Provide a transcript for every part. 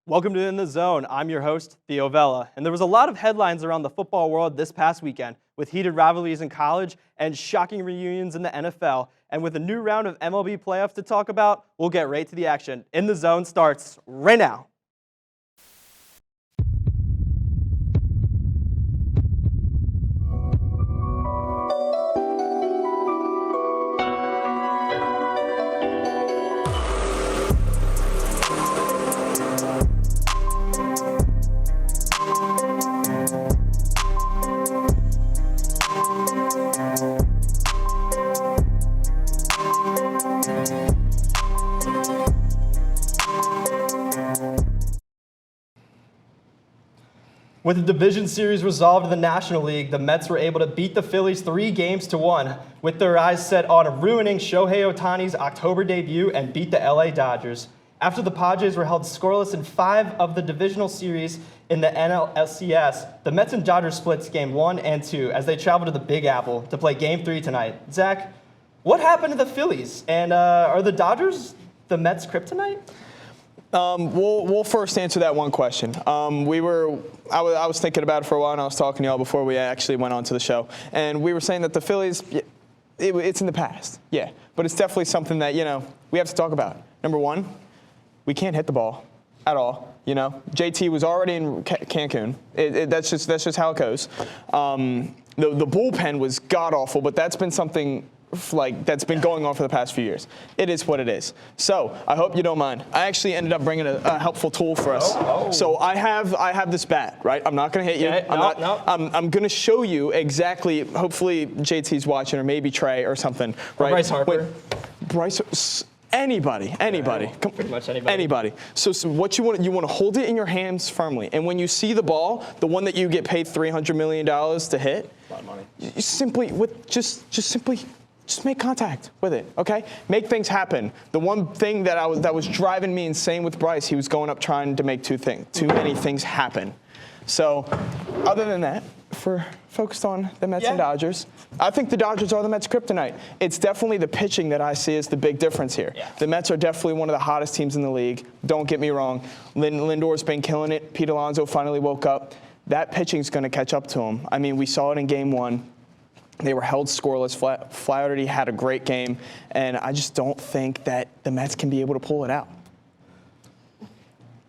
Welcome to In the Zone. I'm your host, Theo Vela. And there was a lot of headlines around the football world this past weekend with heated rivalries in college and shocking reunions in the NFL. And with a new round of MLB playoffs to talk about, we'll get right to the action. In the Zone starts right now. With the division series resolved in the National League, the Mets were able to beat the Phillies 3-1, with their eyes set on ruining Shohei Ohtani's October debut and beat the LA Dodgers. After the Padres were held scoreless in 5 of the divisional series in the NLCS, the Mets and Dodgers splits Game 1 and 2 as they travel to the Big Apple to play Game 3 tonight. Zach, what happened to the Phillies? And are the Dodgers the Mets' kryptonite? We'll first answer that one question. I was thinking about it for a while, and I was talking to y'all before we actually went on to the show. And we were saying that the Phillies, it's in the past, yeah. But it's definitely something that, we have to talk about. Number one, we can't hit the ball at all. JT was already in Cancun. That's just how it goes. The bullpen was god-awful, but that's been something that's been going on for the past few years. It is what it is. So I hope you don't mind. I actually ended up bringing a helpful tool for us. So I have this bat, right? I'm not going to hit you. I'm going to show you exactly. Hopefully JT's watching, or maybe Trey or something, right? Or Bryce Harper. Anybody. Pretty much anybody. Anybody. So what you want to hold it in your hands firmly, and when you see the ball, the one that you get paid $300 million to hit, a lot of money. You simply just make contact with it, okay? Make things happen. The one thing that was driving me insane with Bryce, he was going up trying to make too many things happen. So, other than that, focused on the Mets and Dodgers, I think the Dodgers are the Mets' kryptonite. It's definitely the pitching that I see as the big difference here. Yeah. The Mets are definitely one of the hottest teams in the league. Don't get me wrong. Lindor's been killing it. Pete Alonso finally woke up. That pitching's going to catch up to him. I mean, we saw it in Game 1. They were held scoreless. Flaherty had a great game, and I just don't think that the Mets can be able to pull it out.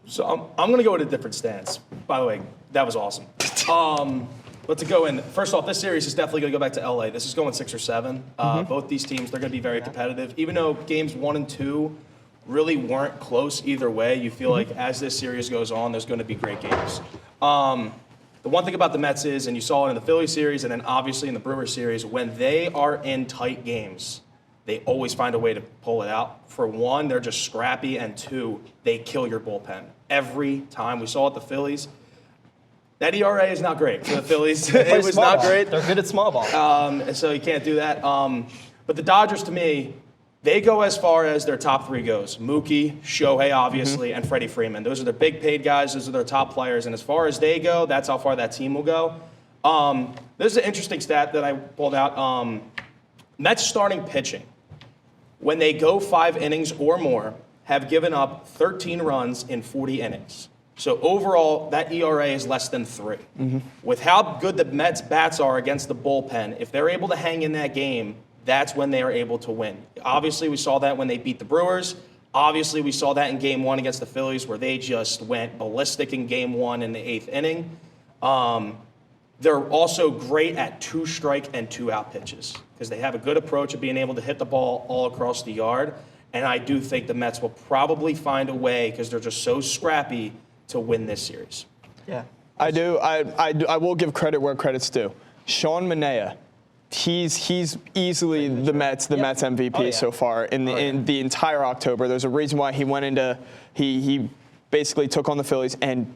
So I'm going to go with a different stance. By the way, that was awesome. But to go in, first off, this series is definitely going to go back to LA. This is going 6 or 7. Both these teams, they're going to be very competitive. Even though games 1 and 2 really weren't close either way, you feel like as this series goes on, there's going to be great games. The one thing about the Mets is, and you saw it in the Phillies series and then obviously in the Brewers series, when they are in tight games, they always find a way to pull it out. For one, they're just scrappy, and 2, they kill your bullpen. Every time. We saw it at the Phillies. That ERA is not great for the Phillies. It was not great. They're good at small ball. So you can't do that. But the Dodgers, to me, they go as far as their top 3 goes. Mookie, Shohei, obviously, and Freddie Freeman. Those are their big paid guys. Those are their top players. And as far as they go, that's how far that team will go. There's an interesting stat that I pulled out. Mets starting pitching, when they go 5 innings or more, have given up 13 runs in 40 innings. So overall, that ERA is less than 3. With how good the Mets bats are against the bullpen, if they're able to hang in that game, that's when they are able to win. Obviously, we saw that when they beat the Brewers. Obviously, we saw that in Game 1 against the Phillies, where they just went ballistic in Game 1 in the 8th inning. They're also great at 2-strike and 2-out pitches because they have a good approach of being able to hit the ball all across the yard. And I do think the Mets will probably find a way, because they're just so scrappy, to win this series. Yeah. I do. I will give credit where credit's due. Sean Manaea. He's easily the Mets MVP so far in the entire October. There's a reason why he went into he basically took on the Phillies, and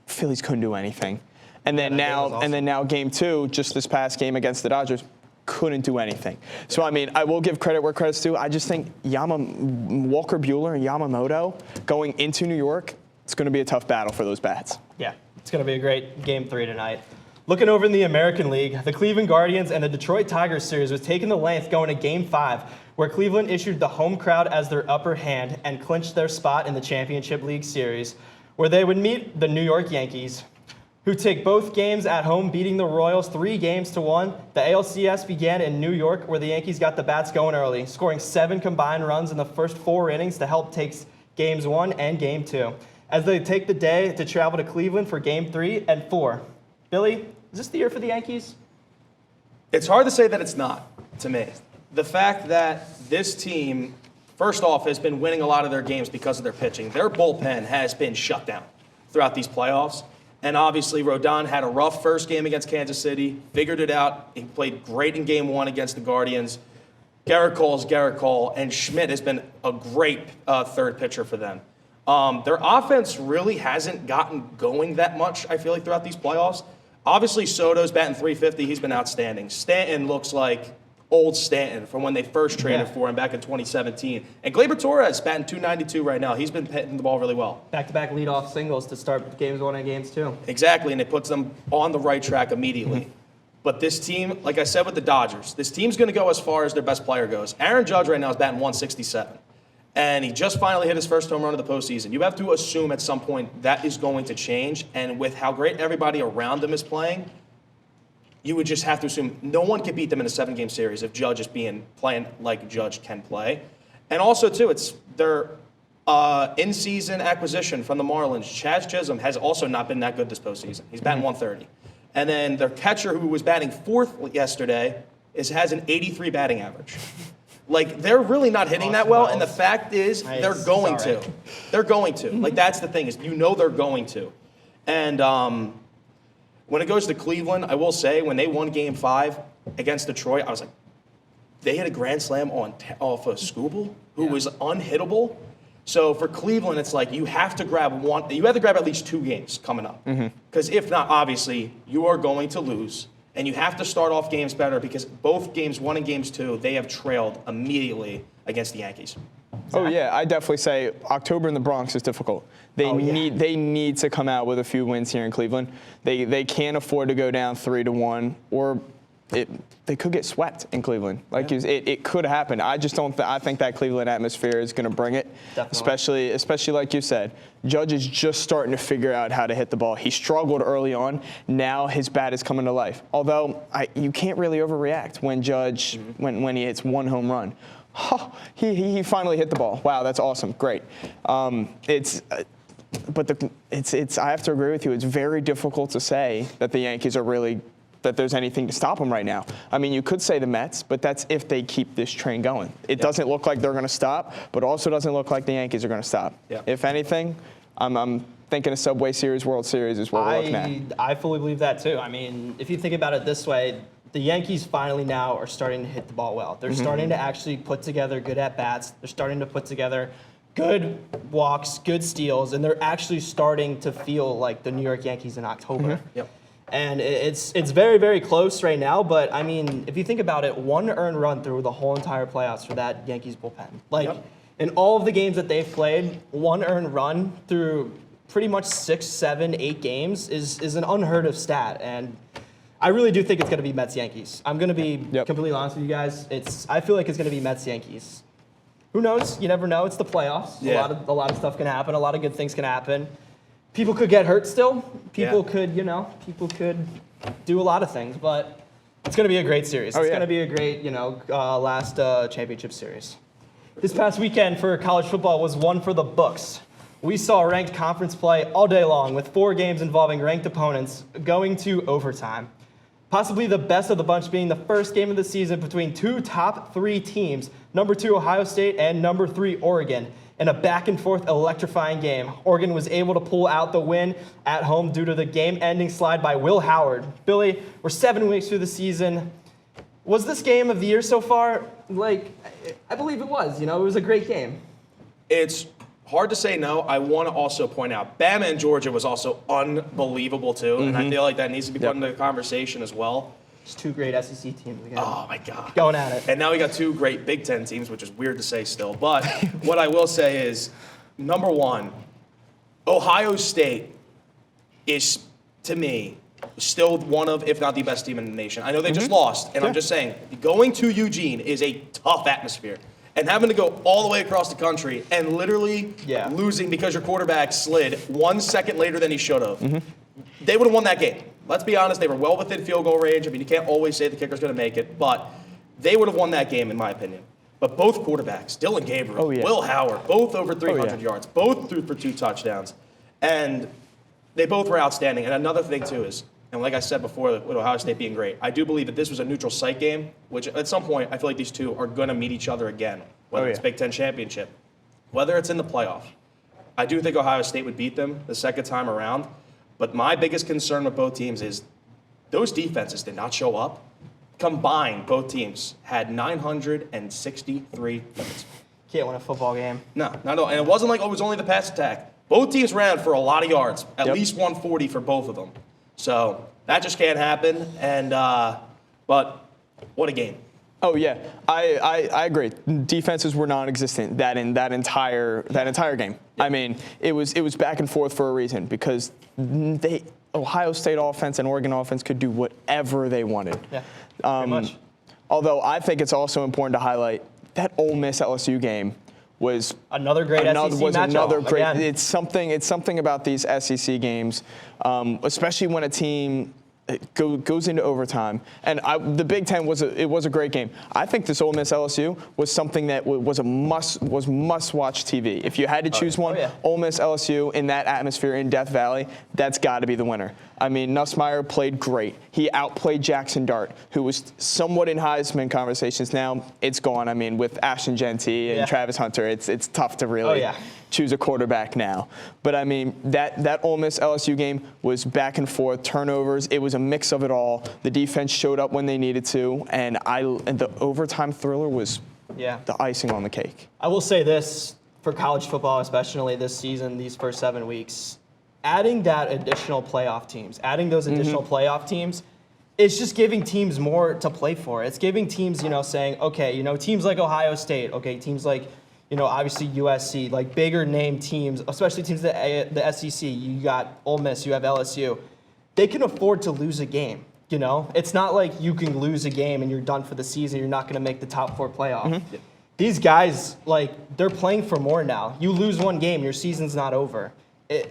Phillies couldn't do anything. And then now Game 2, just this past game against the Dodgers, couldn't do anything. So I mean, I will give credit where credit's due. I just think Walker Buehler and Yamamoto going into New York, it's going to be a tough battle for those bats. Yeah, it's going to be a great Game 3 tonight. Looking over in the American League, the Cleveland Guardians and the Detroit Tigers series was taking the length going to Game 5, where Cleveland issued the home crowd as their upper hand and clinched their spot in the Championship League Series. where they would meet the New York Yankees, who take both games at home, beating the Royals 3-1. The ALCS began in New York, where the Yankees got the bats going early, scoring 7 combined runs in the first 4 innings to help take Games 1 and Game 2, as they take the day to travel to Cleveland for Game 3 and 4. Billy, is this the year for the Yankees? It's hard to say that it's not, to me. The fact that this team, first off, has been winning a lot of their games because of their pitching. Their bullpen has been shut down throughout these playoffs. And obviously, Rodon had a rough first game against Kansas City, figured it out. He played great in Game 1 against the Guardians. Garrett Cole's Garrett Cole, and Schmidt has been a great third pitcher for them. Their offense really hasn't gotten going that much, I feel like, throughout these playoffs. Obviously, Soto's batting .350. He's been outstanding. Stanton looks like old Stanton from when they first traded for him back in 2017. And Gleyber Torres batting .292 right now. He's been hitting the ball really well. Back-to-back leadoff singles to start Games 1 and Games 2. Exactly, and it puts them on the right track immediately. But this team, like I said with the Dodgers, this team's going to go as far as their best player goes. Aaron Judge right now is batting .167. And he just finally hit his first home run of the postseason. You have to assume at some point that is going to change. And with how great everybody around them is playing, you would just have to assume no one can beat them in a 7-game series if Judge is playing like Judge can play. And also, too, it's their in-season acquisition from the Marlins. Chaz Chisholm has also not been that good this postseason. He's batting .130. And then their catcher, who was batting 4th yesterday, has an 83 batting average. Like, they're really not hitting that well, and the fact is they're going to. They're going to. Like, that's the thing, is you know they're going to. And when it goes to Cleveland, I will say, when they won Game 5 against Detroit, I was like, they hit a grand slam off of Skubal, who was unhittable. So for Cleveland, it's like you have to grab at least 2 games coming up. Because if not, obviously, you are going to lose. And you have to start off games better because both Games 1 and Games 2, they have trailed immediately against the Yankees. Oh, yeah, I definitely say October in the Bronx is difficult. They need to come out with a few wins here in Cleveland. They can't afford to go down 3-1, or they could get swept in Cleveland. It could happen. I just don't. I think that Cleveland atmosphere is going to bring it. Definitely. Especially like you said, Judge is just starting to figure out how to hit the ball. He struggled early on. Now his bat is coming to life. Although you can't really overreact when Judge when he hits 1 home run. Oh, he finally hit the ball. Wow, that's awesome. Great. But I have to agree with you. It's very difficult to say that the Yankees are really. That there's anything to stop them right now. I mean, you could say the Mets, but that's if they keep this train going. It doesn't look like they're going to stop, but also doesn't look like the Yankees are going to stop. If anything, I'm thinking a Subway Series, World Series is what we're looking at. I fully believe that too. I mean, if you think about it this way, the Yankees finally now are starting to hit the ball well. They're starting to actually put together good at-bats. They're starting to put together good walks, good steals, and they're actually starting to feel like the New York Yankees in October. And it's very, very close right now. But, I mean, if you think about it, 1 earned run through the whole entire playoffs for that Yankees bullpen. In all of the games that they've played, 1 earned run through pretty much 6, 7, 8 games is an unheard of stat. And I really do think it's going to be Mets-Yankees. I'm going to be completely honest with you guys. I feel like it's going to be Mets-Yankees. Who knows? You never know. It's the playoffs. A lot of stuff can happen. A lot of good things can happen. People could get hurt still. People could do a lot of things, but it's going to be a great series. It's going to be a great, last championship series. This past weekend for college football was one for the books. We saw ranked conference play all day long with 4 games involving ranked opponents going to overtime. Possibly the best of the bunch being the first game of the season between 2 top 3 teams, number 2 Ohio State and number 3 Oregon. In a back-and-forth electrifying game, Oregon was able to pull out the win at home due to the game-ending slide by Will Howard. Billy, we're 7 weeks through the season. Was this game of the year so far? I believe it was. It was a great game. It's hard to say no. I want to also point out, Bama and Georgia was also unbelievable, too, and I feel like that needs to be put into the conversation as well. Just 2 great SEC teams again. Oh, my God. Going at it. And now we got 2 great Big Ten teams, which is weird to say still. But what I will say is, number 1, Ohio State is, to me, still one of, if not the best team in the nation. I know they just lost, and I'm just saying, going to Eugene is a tough atmosphere. and having to go all the way across the country and literally Yeah. losing because your quarterback slid 1 second later than he should have, they would have won that game. Let's be honest, they were well within field goal range. I mean, you can't always say the kicker's going to make it, but they would have won that game, in my opinion. But both quarterbacks, Dylan Gabriel, Will Howard, both over 300 yards, both threw for 2 touchdowns. And they both were outstanding. And another thing, too, is, and like I said before, with Ohio State being great, I do believe that this was a neutral site game, which at some point I feel like these two are going to meet each other again, whether it's Big Ten championship, whether it's in the playoff. I do think Ohio State would beat them the second time around. But my biggest concern with both teams is those defenses did not show up. Combined, both teams had 963 yards. Can't win a football game. No, not at all. And it wasn't like, it was only the pass attack. Both teams ran for a lot of yards, at least 140 for both of them. So that just can't happen. And but what a game. Oh yeah, I agree. Defenses were non-existent that entire game. I mean, it was back and forth for a reason because Ohio State offense and Oregon offense could do whatever they wanted. Yeah, pretty much. Although I think it's also important to highlight that Ole Miss LSU game was another great SEC matchup. Again. It's something about these SEC games, especially when a team goes into overtime. And the Big Ten was a great game. I think this Ole Miss LSU was something that was must-watch TV. If you had to choose one, Ole Miss LSU in that atmosphere in Death Valley, that's got to be the winner. I mean, Nussmeier played great. He outplayed Jackson Dart, who was somewhat in Heisman conversations. Now it's gone. I mean, with Ashton Genty and Travis Hunter, it's tough to really choose a quarterback now. But I mean, that Ole Miss LSU game was back and forth, turnovers. It was a mix of it all. The defense showed up when they needed to, and the overtime thriller was the icing on the cake. I will say this for college football, especially this season, these first 7 weeks. Adding that additional playoff teams, it's just giving teams more to play for. It's giving teams, saying, okay, teams like Ohio State, okay, teams like, obviously USC, like bigger name teams, especially teams the SEC. You got Ole Miss, you have LSU. They can afford to lose a game. It's not like you can lose a game and you're done for the season. You're not going to make the top 4 playoff. These guys, they're playing for more now. You lose one game, your season's not over.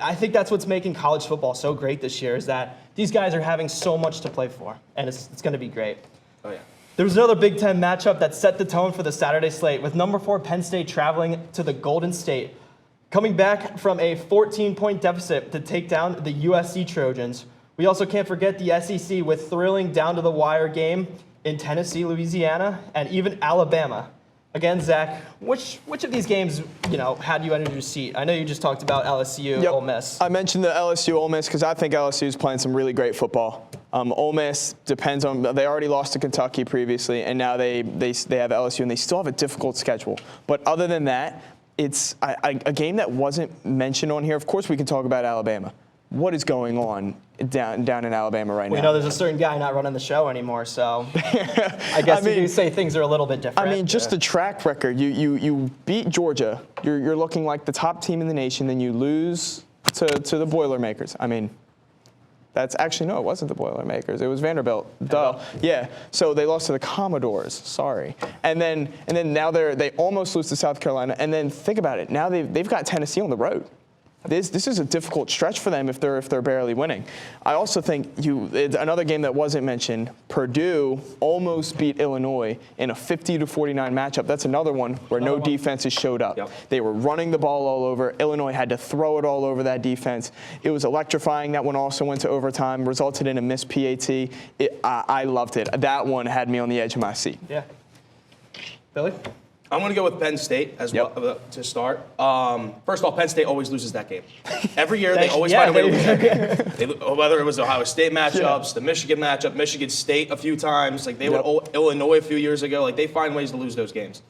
I think that's what's making college football so great this year is that these guys are having so much to play for, and it's going to be great. Oh, yeah. There was another Big Ten matchup that set the tone for the Saturday slate with number 4 Penn State traveling to the Golden State, coming back from a 14-point deficit to take down the USC Trojans. We also can't forget the SEC with thrilling down-to-the-wire game in Tennessee, Louisiana, and even Alabama. Again, Zach, which of these games, had you under your seat? I know you just talked about LSU, Ole Miss. I mentioned the LSU Ole Miss because I think LSU is playing some really great football. Ole Miss depends on they already lost to Kentucky previously, and now they have LSU, and they still have a difficult schedule. But other than that, it's a game that wasn't mentioned on here. Of course, we can talk about Alabama. What is going on down in Alabama right now? We know there's a certain guy not running the show anymore, so I guess you could say things are a little bit different. I mean, just the track record. You beat Georgia. You're looking like the top team in the nation. Then you lose to the Boilermakers. I mean, that's actually no, it wasn't the Boilermakers. It was Vanderbilt. Duh. Yeah. So they lost to the Commodores. Sorry. And then now they almost lose to South Carolina. And then think about it. Now they've got Tennessee on the road. This is a difficult stretch for them if they're barely winning. I also think another game that wasn't mentioned. Purdue almost beat Illinois in a 50-49 matchup. That's another one where no defenses showed up. Yep. They were running the ball all over. Illinois had to throw it all over that defense. It was electrifying. That one also went to overtime, resulted in a missed PAT. I loved it. That one had me on the edge of my seat. Yeah. Billy? I'm going to go with Penn State as well to start. First of all, Penn State always loses that game. Every year, they always find a way to lose that game. Whether it was the Ohio State matchups, the Michigan matchup, Michigan State a few times, they would Illinois a few years ago. They find ways to lose those games.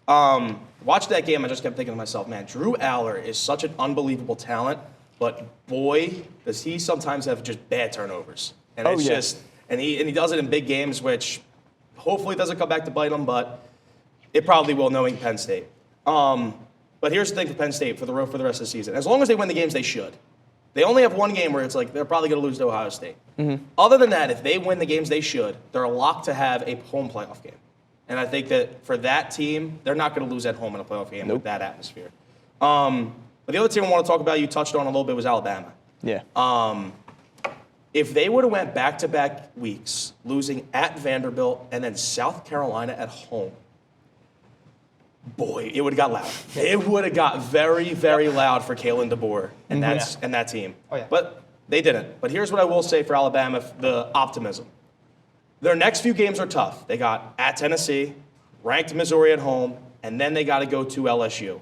Watch that game, I just kept thinking to myself, man, Drew Aller is such an unbelievable talent, but boy, does he sometimes have just bad turnovers. And and he does it in big games, which hopefully doesn't come back to bite him, but it probably will, knowing Penn State. But here's the thing for Penn State for the rest of the season. As long as they win the games they should. They only have one game where it's they're probably going to lose to Ohio State. Other than that, if they win the games they should, they're locked to have a home playoff game. And I think that for that team, they're not going to lose at home in a playoff game with that atmosphere. But the other team I want to talk about, you touched on a little bit, was Alabama. Yeah. If they would have went back-to-back weeks, losing at Vanderbilt and then South Carolina at home, boy, it would have got loud. It would have got very, very loud for Kalen DeBoer and that team. Oh, yeah. But they didn't. But here's what I will say for Alabama, the optimism. Their next few games are tough. They got at Tennessee, ranked Missouri at home, and then they got to go to LSU.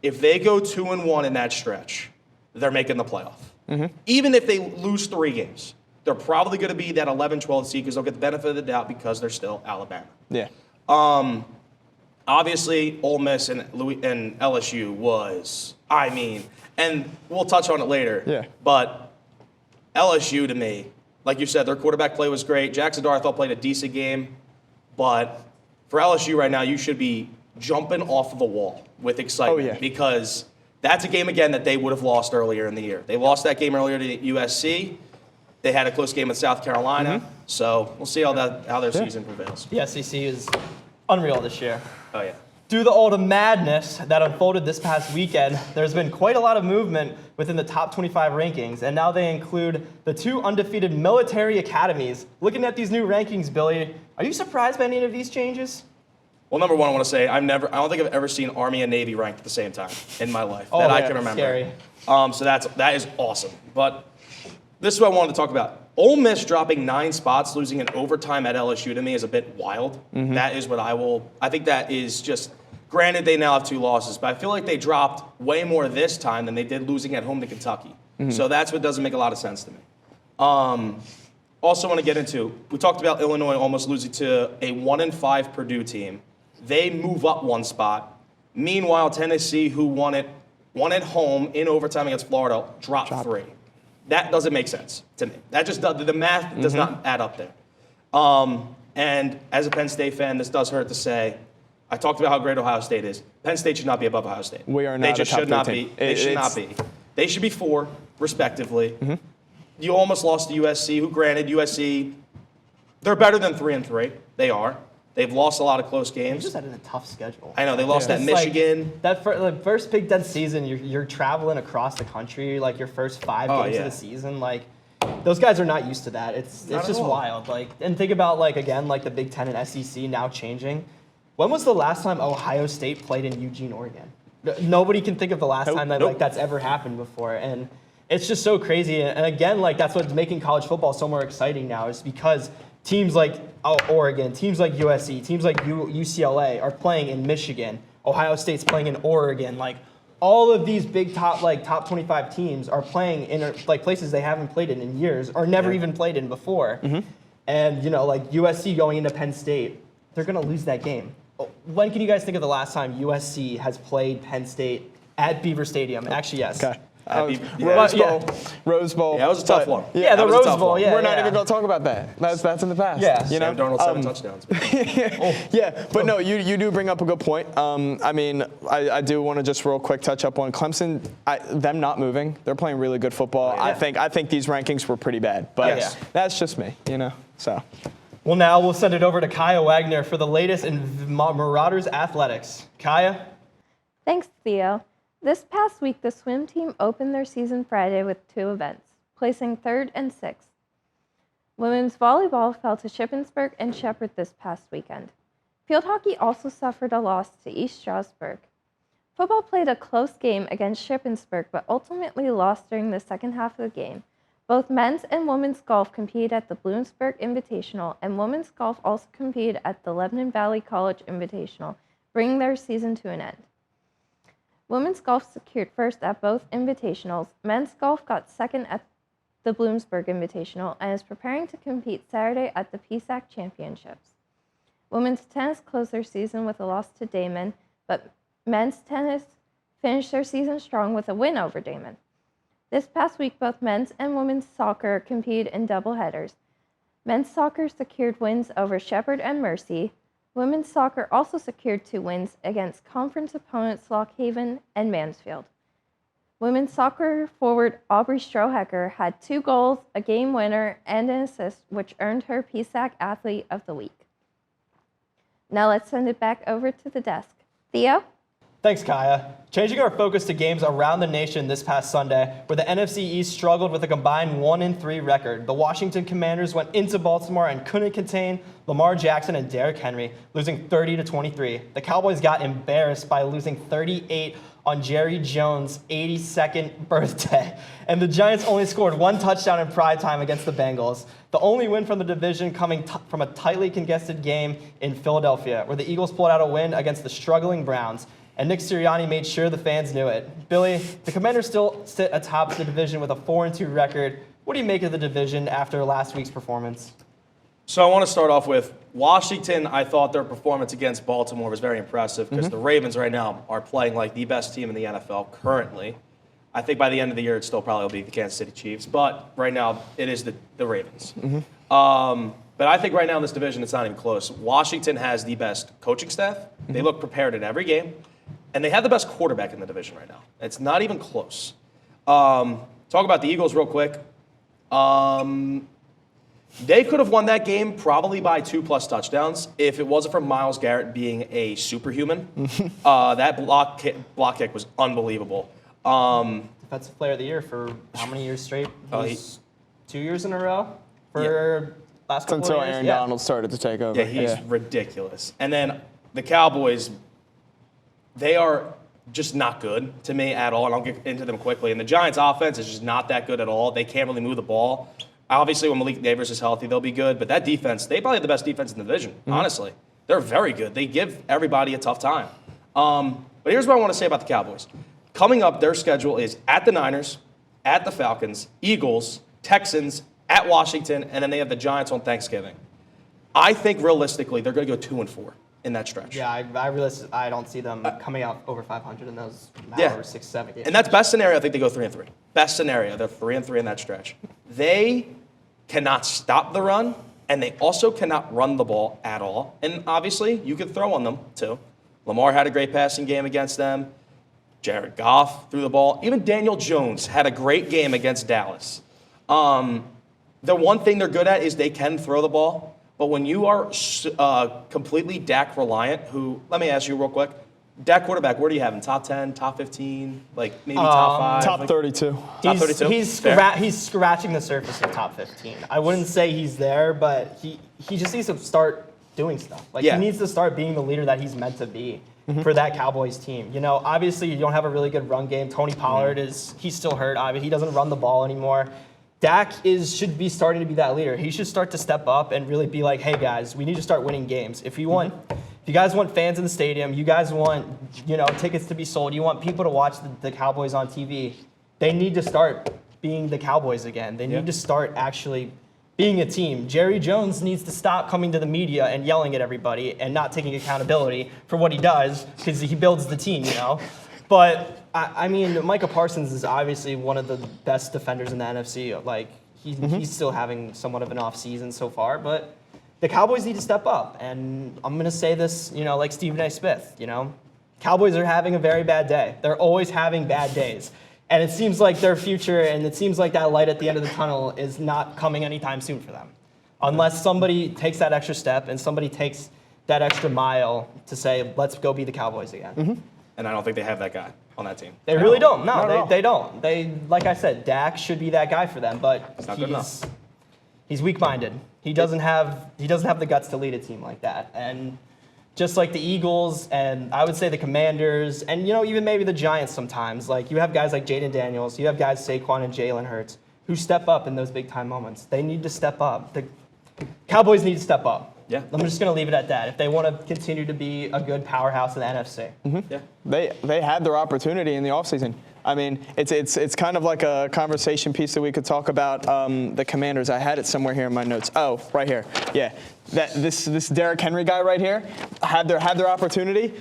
If they go 2-1 in that stretch, they're making the playoff. Even if they lose 3 games, they're probably going to be that 11-12 seed because they'll get the benefit of the doubt because they're still Alabama. Yeah. Obviously, Ole Miss and LSU was, and we'll touch on it later. Yeah. But LSU, to me, like you said, their quarterback play was great. Jackson Dart, I thought, played a decent game. But for LSU right now, you should be jumping off of the wall with excitement because that's a game, again, that they would have lost earlier in the year. They lost that game earlier to USC. They had a close game with South Carolina. So we'll see how their season prevails. The SEC is unreal this year. Oh, yeah. Due to all the madness that unfolded this past weekend, there's been quite a lot of movement within the top 25 rankings, and now they include the 2 undefeated military academies. Looking at these new rankings, Billy, are you surprised by any of these changes? Well, number one, I want to say I don't think I've ever seen Army and Navy ranked at the same time in my life Oh, that yeah, I can remember. scary. So that is awesome. But this is what I wanted to talk about. Ole Miss dropping 9 spots, losing in overtime at LSU to me is a bit wild. That is what I think that is just, granted they now have 2 losses, but I feel like they dropped way more this time than they did losing at home to Kentucky. So that's what doesn't make a lot of sense to me. Also want to get into, we talked about Illinois almost losing to a 1-5 Purdue team. They move up 1 spot. Meanwhile, Tennessee, who won at home in overtime against Florida, dropped 3. That doesn't make sense to me. That just the math does not add up there. And as a Penn State fan, this does hurt to say. I talked about how great Ohio State is. Penn State should not be above Ohio State. We are not. They just should not be. They should not be. They should be 4, respectively. You almost lost to USC, who, granted, USC, they're better than 3-3. They are. They've lost a lot of close They games. just had a tough schedule. I know they lost at It's like, Michigan. the first Big Ten season, you're traveling across the country, like your first 5 games of the season. Like, those guys are not used to that. It's Not at just all. wild. Like, and think about, like, again, like the Big Ten and SEC now changing. When was the last time Ohio State played in Eugene, Oregon? Nobody can think of the last time that like that's ever happened before. And it's just so crazy. And again, like that's what's making college football so more exciting now is because teams like Oregon, teams like USC, teams like UCLA are playing in Michigan. Ohio State's playing in Oregon. Like all of these big top 25 teams are playing in like places they haven't played in years or never even played in before. And like USC going into Penn State, they're gonna lose that game. When can you guys think of the last time USC has played Penn State at Beaver Stadium? Actually, yes. Okay. Rose Bowl. Rose Bowl. Yeah, that was a tough one. Yeah, the That was a Rose tough Bowl. one. Yeah, We're not even going to talk about that. That's in the past. Yeah. Sam Darnold 7 touchdowns. Yeah, but no, you do bring up a good point. I mean, I do want to just real quick touch up on Clemson. Them not moving, they're playing really good football. Yeah. I think these rankings were pretty bad, but that's just me, So. Well, now we'll send it over to Kaya Wagner for the latest in Marauders athletics. Kaya? Thanks, Theo. This past week, the swim team opened their season Friday with 2 events, placing 3rd and 6th. Women's volleyball fell to Shippensburg and Shepherd this past weekend. Field hockey also suffered a loss to East Stroudsburg. Football played a close game against Shippensburg, but ultimately lost during the second half of the game. Both men's and women's golf competed at the Bloomsburg Invitational, and women's golf also competed at the Lebanon Valley College Invitational, bringing their season to an end. Women's golf secured first at both invitationals. Men's golf got second at the Bloomsburg Invitational and is preparing to compete Saturday at the PSAC Championships. Women's tennis closed their season with a loss to Damon, but men's tennis finished their season strong with a win over Damon. This past week, both men's and women's soccer competed in doubleheaders. Men's soccer secured wins over Shepherd and Mercy. Women's soccer also secured 2 wins against conference opponents Lock Haven and Mansfield. Women's soccer forward Aubrey Strohecker had 2 goals, a game winner, and an assist, which earned her PSAC Athlete of the Week. Now let's send it back over to the desk. Theo? Thanks, Kaya. Changing our focus to games around the nation this past Sunday, where the NFC East struggled with a combined 1-3 record. The Washington Commanders went into Baltimore and couldn't contain Lamar Jackson and Derrick Henry, losing 30-23. The Cowboys got embarrassed by losing 38 on Jerry Jones' 82nd birthday, and the Giants only scored one touchdown in prime time against the Bengals. The only win from the division coming from a tightly congested game in Philadelphia, where the Eagles pulled out a win against the struggling Browns. And Nick Sirianni made sure the fans knew it. Billy, the Commanders still sit atop the division with a 4-2 record. What do you make of the division after last week's performance? So I want to start off with Washington. I thought their performance against Baltimore was very impressive because the Ravens right now are playing like the best team in the NFL currently. I think by the end of the year, it still probably will be the Kansas City Chiefs. But right now, it is the Ravens. But I think right now in this division, it's not even close. Washington has the best coaching staff. They look prepared in every game. And they have the best quarterback in the division right now. It's not even close. Talk about the Eagles real quick. They could have won that game probably by 2+ touchdowns if it wasn't for Myles Garrett being a superhuman. That block kick was unbelievable. Defensive Player of the Year for how many years straight? 2 years in a row for last couple Until of years. Aaron Donald started to take over. Yeah, he's ridiculous. And then the Cowboys, they are just not good to me at all, and I'll get into them quickly. And the Giants' offense is just not that good at all. They can't really move the ball. Obviously, when Malik Neighbors is healthy, they'll be good. But that defense, they probably have the best defense in the division, honestly. They're very good. They give everybody a tough time. But here's what I want to say about the Cowboys. Coming up, their schedule is at the Niners, at the Falcons, Eagles, Texans, at Washington, and then they have the Giants on Thanksgiving. I think realistically, they're going to go 2-4 in that stretch. Yeah, I realize I don't see them coming out over 500 in those Yeah. 6, 7 games. And that's best scenario. I think they go 3-3. Best scenario, they're 3-3 in that stretch. They cannot stop the run, and they also cannot run the ball at all. And obviously, you could throw on them too. Lamar had a great passing game against them. Jared Goff threw the ball. Even Daniel Jones had a great game against Dallas. The one thing they're good at is they can throw the ball. But when you are completely Dak reliant, let me ask you real quick, Dak quarterback, where do you have him? Top 10, top 15, like maybe top 5? Top 32. Top 32? He's scratching the surface of top 15. I wouldn't say he's there, but he just needs to start doing stuff. He needs to start being the leader that he's meant to be for that Cowboys team. You know, obviously you don't have a really good run game. Tony Pollard he's still hurt. He doesn't run the ball anymore. Dak should be starting to be that leader. He should start to step up and really be like, hey guys, we need to start winning games. If you guys want fans in the stadium, you guys want tickets to be sold, you want people to watch the Cowboys on TV, they need to start being the Cowboys again. They need to start actually being a team. Jerry Jones needs to stop coming to the media and yelling at everybody and not taking accountability for what he does because he builds the team, But I mean, Micah Parsons is obviously one of the best defenders in the NFC. He's still having somewhat of an off season so far, but the Cowboys need to step up. And I'm gonna say this, like Stephen A. Smith. Cowboys are having a very bad day. They're always having bad days, and it seems like their future and it seems like that light at the end of the tunnel is not coming anytime soon for them, unless somebody takes that extra step and somebody takes that extra mile to say, let's go be the Cowboys again. And I don't think they have that guy on that team. They really don't. No, they don't. Like I said, Dak should be that guy for them, but It's not good enough. He's weak-minded. He doesn't have the guts to lead a team like that. And just like the Eagles and I would say the Commanders and even maybe the Giants sometimes, you have guys like Jaden Daniels, you have guys Saquon and Jalen Hurts who step up in those big-time moments. They need to step up. The Cowboys need to step up. Yeah. I'm just going to leave it at that. If they want to continue to be a good powerhouse in the NFC. Yeah. They had their opportunity in the offseason. I mean, it's kind of like a conversation piece that we could talk about the Commanders. I had it somewhere here in my notes. Oh, right here. Yeah. This Derrick Henry guy right here had their opportunity,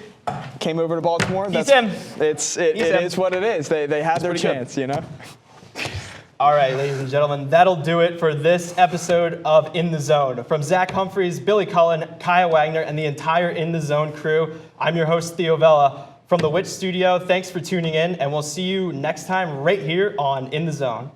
came over to Baltimore. He's him. It is what it is. They had their chance, All right, ladies and gentlemen, that'll do it for this episode of In the Zone. From Zach Humphreys, Billy Cullen, Kaya Wagner, and the entire In the Zone crew, I'm your host, Theo Vela. From the Wicht studio, thanks for tuning in, and we'll see you next time right here on In the Zone.